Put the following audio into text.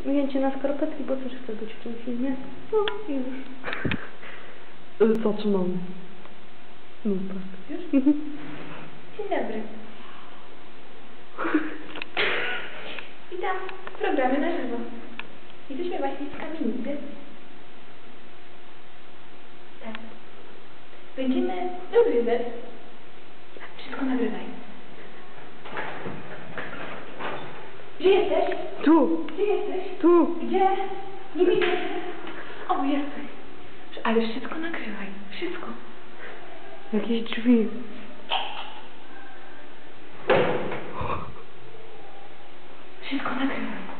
ujęcie na skarpetki, bo też chcę być w tym filmie. No i już. Zaczynamy. No tak. Już? Dzień dobry. Witam w programie na żywo. Jesteśmy właśnie z kamienicy. Tak. Będziemy nagrywać. Wszystko nagrywaj. Gdzie jesteś? Tu! Gdzie jesteś? Tu! Gdzie? Nie widzę. O, jesteś. Ale wszystko nagrywaj. Wszystko. Jakieś drzwi. Wszystko nagrywaj.